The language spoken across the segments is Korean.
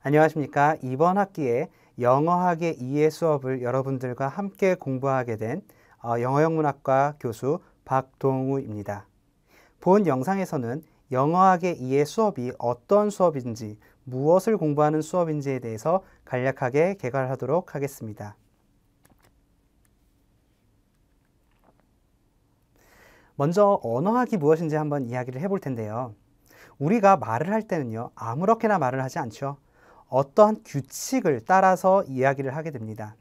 안녕하십니까. 이번 학기에 영어학의 2의 수업을 여러분들과 함께 공부하게 된 영어영문학과 교수 박동우입니다. 본 영상에서는 영어학의 2의 수업이 어떤 수업인지, 무엇을 공부하는 수업인지에 대해서 간략하게 개괄하도록 하겠습니다. 먼저 언어학이 무엇인지 한번 이야기를 해볼 텐데요. 우리가 말을 할 때는요, 아무렇게나 말을 하지 않죠. 어떠한 규칙을 따라서 이야기를 하게 됩니다.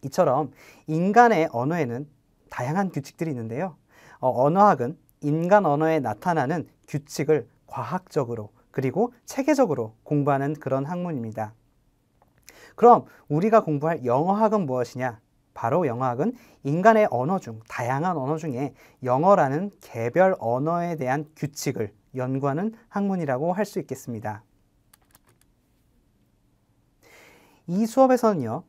이처럼 인간의 언어에는 다양한 규칙들이 있는데요. 언어학은 인간 언어에 나타나는 규칙을 과학적으로 그리고 체계적으로 공부하는 그런 학문입니다. 그럼 우리가 공부할 영어학은 무엇이냐? 바로 영어학은 인간의 언어 중 다양한 언어 중에 영어라는 개별 언어에 대한 규칙을 연구하는 학문이라고 할 수 있겠습니다. 이 수업에서는요,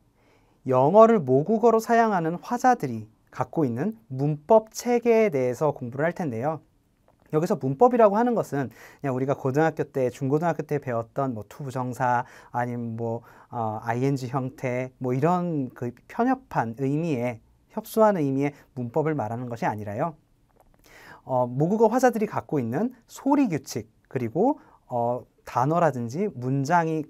영어를 모국어로 사용하는 화자들이 갖고 있는 문법 체계에 대해서 공부를 할 텐데요. 여기서 문법이라고 하는 것은 그냥 우리가 고등학교 때, 중고등학교 때 배웠던 투부정사 아니면 ing 형태 이런 그 편협한 의미의 협소한 의미의 문법을 말하는 것이 아니라요. 모국어 화자들이 갖고 있는 소리 규칙 그리고 단어라든지 문장이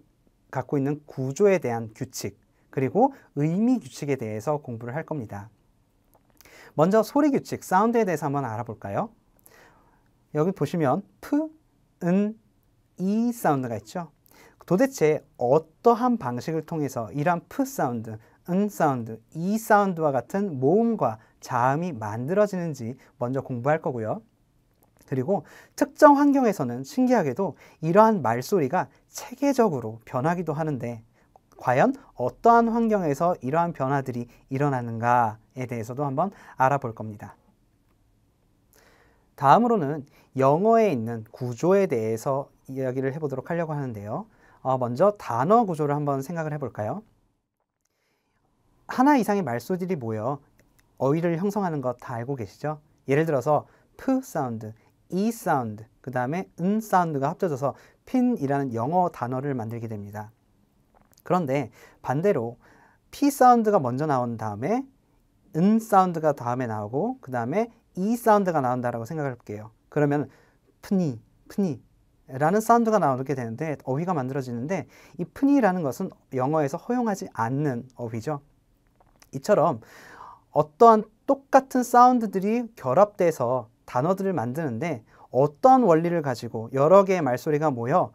갖고 있는 구조에 대한 규칙 그리고 의미 규칙에 대해서 공부를 할 겁니다. 먼저 소리 규칙, 사운드에 대해서 한번 알아볼까요? 여기 보시면 프, 은, 이 사운드가 있죠. 도대체 어떠한 방식을 통해서 이러한 프 사운드, 은 사운드, 이 사운드와 같은 모음과 자음이 만들어지는지 먼저 공부할 거고요. 그리고 특정 환경에서는 신기하게도 이러한 말소리가 체계적으로 변하기도 하는데 과연 어떠한 환경에서 이러한 변화들이 일어나는가에 대해서도 한번 알아볼 겁니다. 다음으로는 영어에 있는 구조에 대해서 이야기를 해보도록 하려고 하는데요. 먼저 단어 구조를 한번 생각을 해볼까요? 하나 이상의 말소들이 모여 어휘를 형성하는 것 다 알고 계시죠? 예를 들어서 프 사운드, 이 사운드, 그 다음에 은 사운드가 합쳐져서 핀이라는 영어 단어를 만들게 됩니다. 그런데 반대로 피 사운드가 먼저 나온 다음에 은 사운드가 다음에 나오고 그 다음에 이 사운드가 나온다라고 생각을 해볼게요. 그러면 푸니, 푸니 라는 사운드가 나오게 되는데 어휘가 만들어지는데 이 푸니라는 것은 영어에서 허용하지 않는 어휘죠. 이처럼 어떠한 똑같은 사운드들이 결합돼서 단어들을 만드는데 어떠한 원리를 가지고 여러 개의 말소리가 모여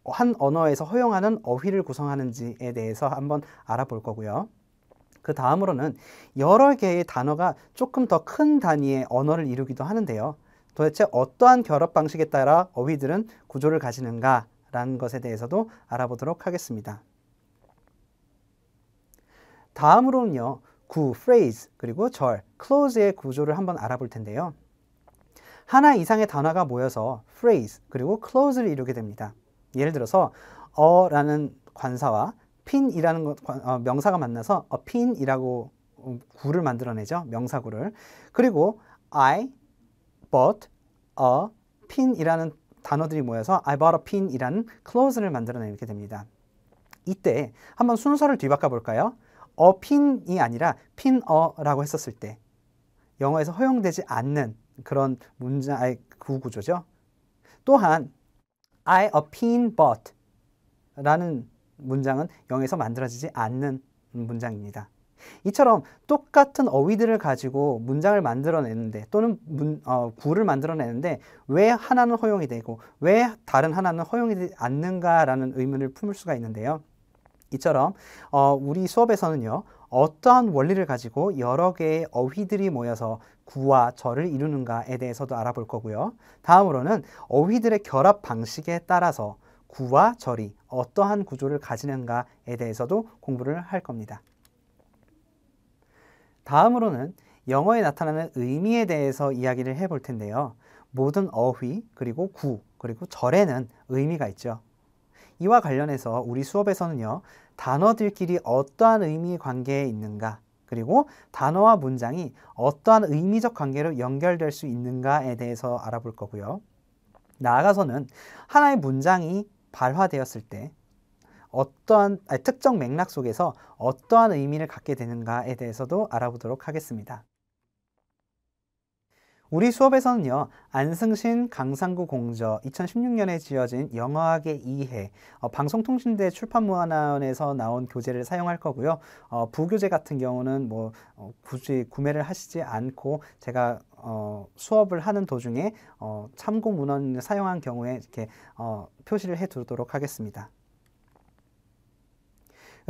한 언어에서 허용하는 어휘를 구성하는지에 대해서 한번 알아볼 거고요. 그 다음으로는 여러 개의 단어가 조금 더 큰 단위의 언어를 이루기도 하는데요. 도대체 어떠한 결합 방식에 따라 어휘들은 구조를 가지는가라는 것에 대해서도 알아보도록 하겠습니다. 다음으로는요, 구, phrase, 그리고 절, clause의 구조를 한번 알아볼 텐데요. 하나 이상의 단어가 모여서 phrase, 그리고 clause를 이루게 됩니다. 예를 들어서 라는 관사와 핀이라는 명사가 만나서 a pin이라고 구를 만들어내죠. 명사구를. 그리고 I bought a pin이라는 단어들이 모여서 I bought a pin이라는 clause를 만들어내게 됩니다. 이때 한번 순서를 뒤바꿔 볼까요? a pin이 아니라 pin어라고 했었을 때 영어에서 허용되지 않는 그런 문장의 구조죠. 또한 I a pin bought 라는 문장은 영어에서 만들어지지 않는 문장입니다. 이처럼 똑같은 어휘들을 가지고 문장을 만들어내는데 또는 구를 만들어내는데 왜 하나는 허용이 되고 왜 다른 하나는 허용이 되지 않는가라는 의문을 품을 수가 있는데요. 이처럼 우리 수업에서는요, 어떠한 원리를 가지고 여러 개의 어휘들이 모여서 구와 절을 이루는가에 대해서도 알아볼 거고요. 다음으로는 어휘들의 결합 방식에 따라서 구와 절이 어떠한 구조를 가지는가에 대해서도 공부를 할 겁니다. 다음으로는 영어에 나타나는 의미에 대해서 이야기를 해볼 텐데요. 모든 어휘, 그리고 구, 그리고 절에는 의미가 있죠. 이와 관련해서 우리 수업에서는요, 단어들끼리 어떠한 의미 관계에 있는가, 그리고 단어와 문장이 어떠한 의미적 관계로 연결될 수 있는가에 대해서 알아볼 거고요. 나아가서는 하나의 문장이 발화되었을 때 특정 맥락 속에서 어떠한 의미를 갖게 되는가에 대해서도 알아보도록 하겠습니다. 우리 수업에서는요, 안승신 강상구 공저 2016년에 지어진 영어학의 이해, 방송통신대 출판문화원에서 나온 교재를 사용할 거고요. 부교재 같은 경우는 굳이 구매를 하시지 않고 제가 수업을 하는 도중에 참고 문헌을 사용한 경우에 이렇게 표시를 해 두도록 하겠습니다.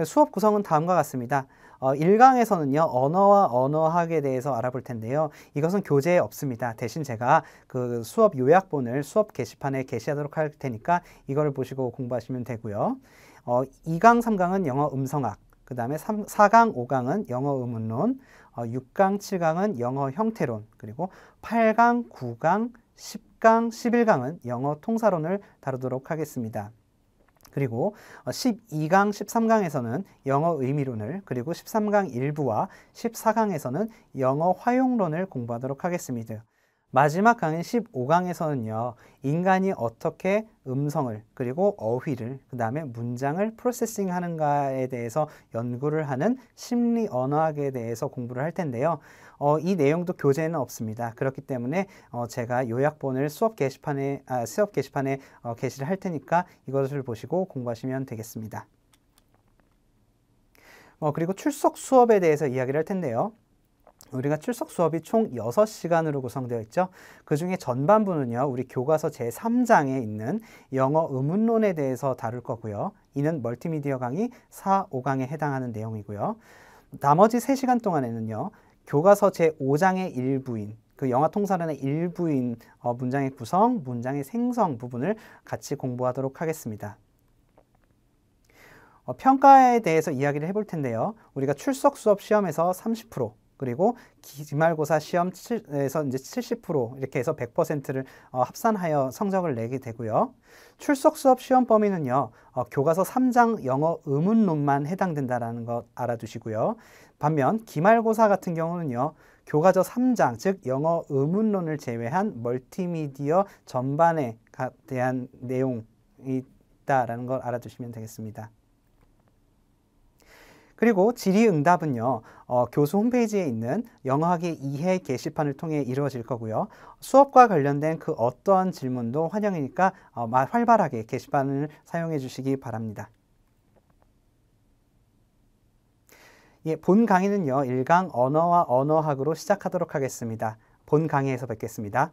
수업 구성은 다음과 같습니다. 1강에서는요, 언어와 언어학에 대해서 알아볼 텐데요. 이것은 교재에 없습니다. 대신 제가 그 수업 요약본을 수업 게시판에 게시하도록 할 테니까 이거를 보시고 공부하시면 되고요. 2강, 3강은 영어 음성학, 그 다음에 4강, 5강은 영어 의문론, 6강, 7강은 영어 형태론, 그리고 8강, 9강, 10강, 11강은 영어 통사론을 다루도록 하겠습니다. 그리고 12강, 13강에서는 영어 의미론을, 그리고 13강 일부와 14강에서는 영어 활용론을 공부하도록 하겠습니다. 마지막 강인 15강에서는요, 인간이 어떻게 음성을, 그리고 어휘를, 그 다음에 문장을 프로세싱 하는가에 대해서 연구를 하는 심리 언어학에 대해서 공부를 할 텐데요. 이 내용도 교재에는 없습니다. 그렇기 때문에 제가 요약본을 수업 게시판에 게시를 할 테니까 이것을 보시고 공부하시면 되겠습니다. 그리고 출석 수업에 대해서 이야기를 할 텐데요. 우리가 출석 수업이 총 6시간으로 구성되어 있죠. 그 중에 전반부는요, 우리 교과서 제3장에 있는 영어 의문론에 대해서 다룰 거고요. 이는 멀티미디어 강의 4, 5강에 해당하는 내용이고요. 나머지 3시간 동안에는요, 교과서 제5장의 일부인, 그 영어 통사론의 일부인 문장의 구성, 문장의 생성 부분을 같이 공부하도록 하겠습니다. 평가에 대해서 이야기를 해볼 텐데요. 우리가 출석 수업 시험에서 30%, 그리고 기말고사 시험에서 이제 70% 이렇게 해서 100%를 합산하여 성적을 내게 되고요. 출석 수업 시험 범위는요, 교과서 3장 영어 의문론만 해당된다는 것 알아두시고요. 반면 기말고사 같은 경우는요, 교과서 3장, 즉 영어 의문론을 제외한 멀티미디어 전반에 대한 내용이 있다라는 걸 알아두시면 되겠습니다. 그리고 질의응답은요, 교수 홈페이지에 있는 영어학의 이해 게시판을 통해 이루어질 거고요. 수업과 관련된 그 어떠한 질문도 환영이니까 활발하게 게시판을 사용해 주시기 바랍니다. 예, 본 강의는요, 1강 언어와 언어학으로 시작하도록 하겠습니다. 본 강의에서 뵙겠습니다.